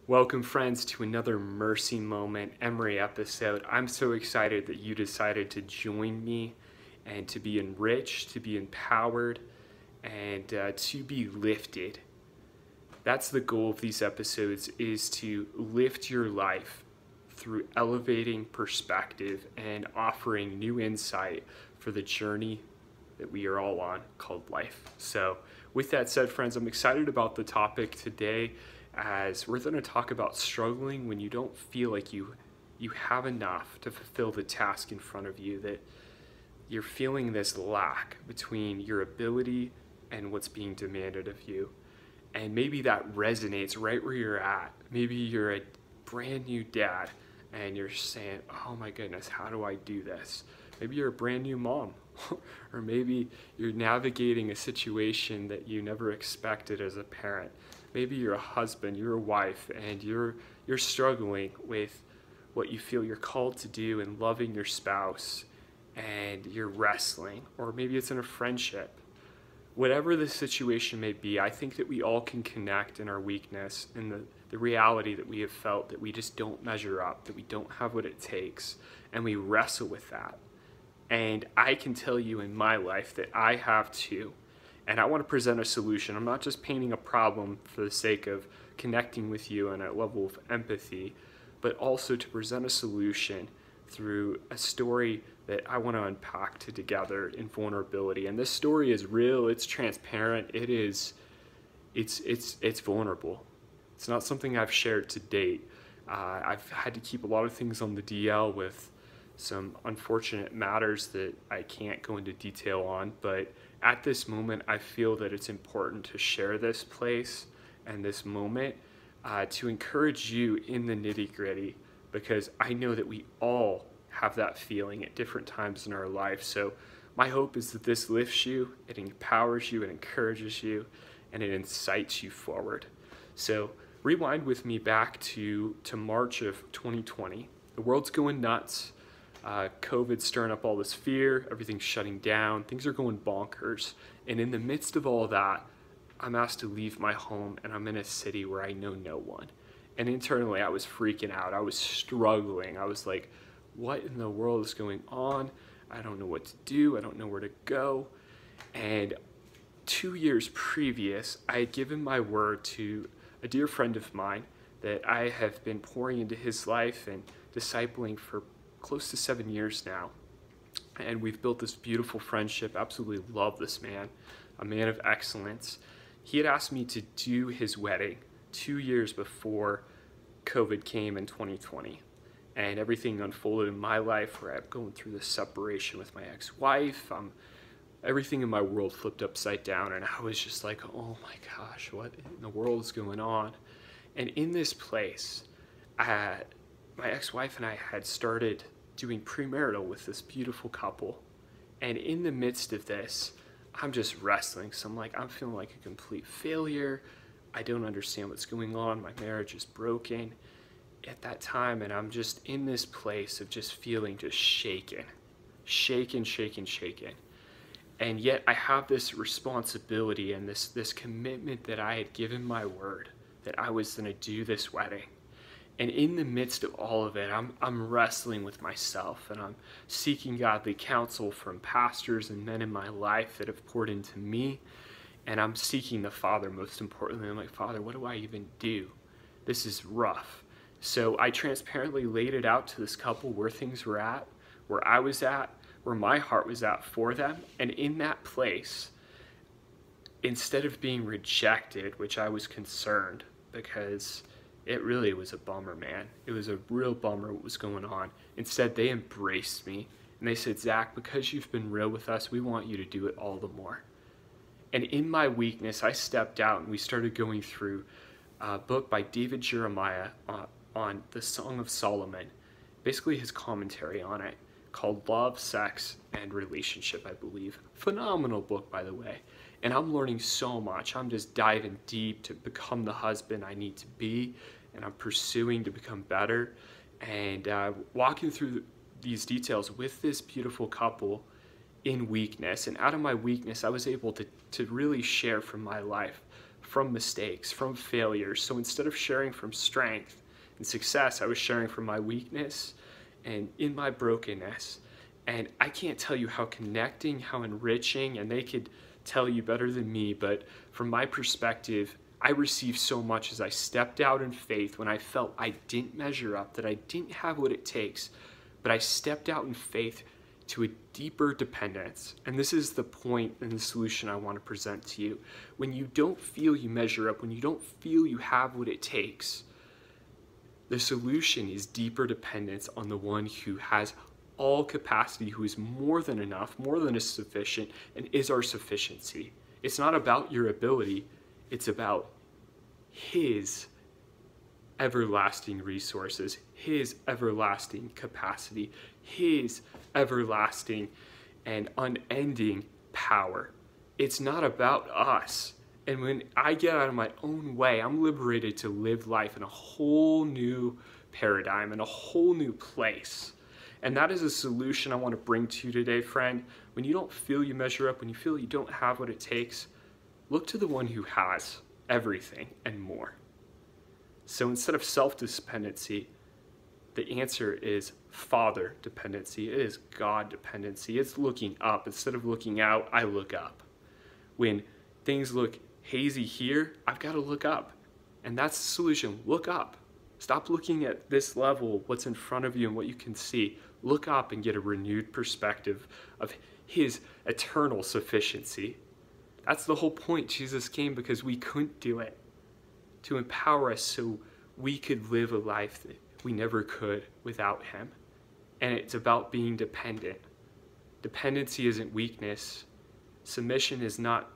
Welcome, friends, to another Mercy Moment Emory episode. I'm so excited that you decided to join me and to be enriched, to be empowered, and to be lifted. That's the goal of these episodes, is to lift your life through elevating perspective and offering new insight for the journey that we are all on called life. So with that said, friends, I'm excited about the topic today, as we're going to talk about struggling when you don't feel like you have enough to fulfill the task in front of you, that you're feeling this lack between your ability and what's being demanded of you. And maybe that resonates right where you're at. Maybe you're a brand new dad and you're saying, oh my goodness, how do I do this? Maybe you're a brand new mom, or maybe you're navigating a situation that you never expected as a parent. Maybe you're a husband, you're a wife, and you're struggling with what you feel you're called to do and loving your spouse, and you're wrestling, or maybe it's in a friendship. Whatever the situation may be, I think that we all can connect in our weakness, in the reality that we have felt that we just don't measure up, that we don't have what it takes, and we wrestle with that. And I can tell you in my life that I have too. And I want to present a solution. I'm not just painting a problem for the sake of connecting with you on a level of empathy, but also to present a solution through a story that I want to unpack together in vulnerability. And this story is real, it's transparent, it's vulnerable. It's not something I've shared to date. I've had to keep a lot of things on the DL with some unfortunate matters that I can't go into detail on, but at this moment I feel that it's important to share this place and this moment to encourage you in the nitty-gritty, because I know that we all have that feeling at different times in our life. So my hope is that this lifts you, it empowers you, it encourages you, and it incites you forward. So rewind with me back to March of 2020. The world's going nuts. COVID's stirring up all this fear, everything's shutting down, things are going bonkers. And in the midst of all that, I'm asked to leave my home, and I'm in a city where I know no one. And internally, I was freaking out. I was struggling. I was like, what in the world is going on? I don't know what to do. I don't know where to go. And 2 years previous, I had given my word to a dear friend of mine that I have been pouring into his life and discipling for close to 7 years now, and we've built this beautiful friendship. Absolutely love this man, a man of excellence. He had asked me to do his wedding 2 years before COVID came in 2020, and everything unfolded in my life where I'm going through this separation with my ex-wife. Everything in my world flipped upside down, and I was just like, oh my gosh, what in the world is going on? And in this place, my ex-wife and I had started doing premarital with this beautiful couple. And in the midst of this, I'm just wrestling. So I'm feeling like a complete failure. I don't understand what's going on. My marriage is broken at that time. And I'm just in this place of just feeling just shaken. And yet I have this responsibility and this commitment that I had given my word that I was going to do this wedding. And in the midst of all of it, I'm wrestling with myself, and I'm seeking godly counsel from pastors and men in my life that have poured into me. And I'm seeking the Father, most importantly. I'm like, Father, what do I even do? This is rough. So I transparently laid it out to this couple where things were at, where I was at, where my heart was at for them. And in that place, instead of being rejected, which I was concerned, because it really was a bummer, man. It was a real bummer what was going on. Instead, they embraced me, and they said, Zach, because you've been real with us, we want you to do it all the more. And in my weakness, I stepped out, and we started going through a book by David Jeremiah on the Song of Solomon, basically his commentary on it, called Love, Sex, and Relationship, I believe. Phenomenal book, by the way. And I'm learning so much. I'm just diving deep to become the husband I need to be, and I'm pursuing to become better, and walking through these details with this beautiful couple in weakness. And out of my weakness, I was able to really share from my life from mistakes, from failures. So instead of sharing from strength and success, I was sharing from my weakness and in my brokenness. And I can't tell you how connecting, how enriching, and they could tell you better than me, but from my perspective, I received so much as I stepped out in faith when I felt I didn't measure up, that I didn't have what it takes, but I stepped out in faith to a deeper dependence. And this is the point and the solution I want to present to you. When you don't feel you measure up, when you don't feel you have what it takes, the solution is deeper dependence on the one who has all capacity, who is more than enough, more than is sufficient, and is our sufficiency. It's not about your ability, it's about his everlasting resources, his everlasting capacity, his everlasting and unending power. It's not about us. And when I get out of my own way, I'm liberated to live life in a whole new paradigm, in a whole new place. And that is a solution I want to bring to you today, friend. When you don't feel you measure up, when you feel you don't have what it takes, look to the one who has everything and more. So instead of self-dependency, the answer is Father dependency. It is God dependency. It's looking up. Instead of looking out, I look up. When things look hazy here, I've got to look up. And that's the solution. Look up. Stop looking at this level, what's in front of you and what you can see. Look up and get a renewed perspective of his eternal sufficiency. That's the whole point. Jesus came because we couldn't do it, to empower us so we could live a life that we never could without him. And it's about being dependent. Dependency isn't weakness. Submission is not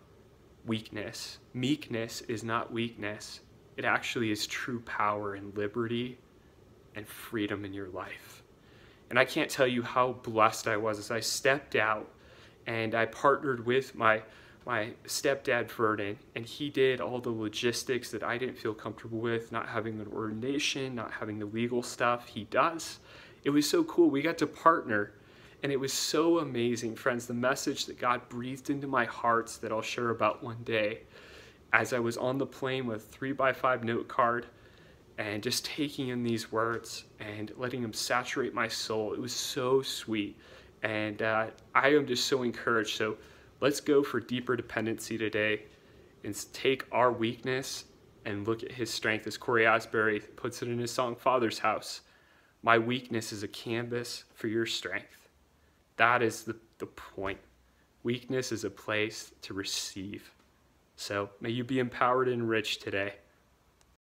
weakness. Meekness is not weakness. It actually is true power and liberty and freedom in your life. And I can't tell you how blessed I was as I stepped out and I partnered with my stepdad, Vernon, and he did all the logistics that I didn't feel comfortable with, not having an ordination, not having the legal stuff. He does. It was so cool. We got to partner, and it was so amazing, friends. The message that God breathed into my hearts that I'll share about one day, as I was on the plane with a 3x5 note card and just taking in these words and letting them saturate my soul. It was so sweet, and I am just so encouraged. So let's go for deeper dependency today and take our weakness and look at his strength. As Corey Asbury puts it in his song, Father's House, my weakness is a canvas for your strength. That is the point. Weakness is a place to receive. So may you be empowered and enriched today.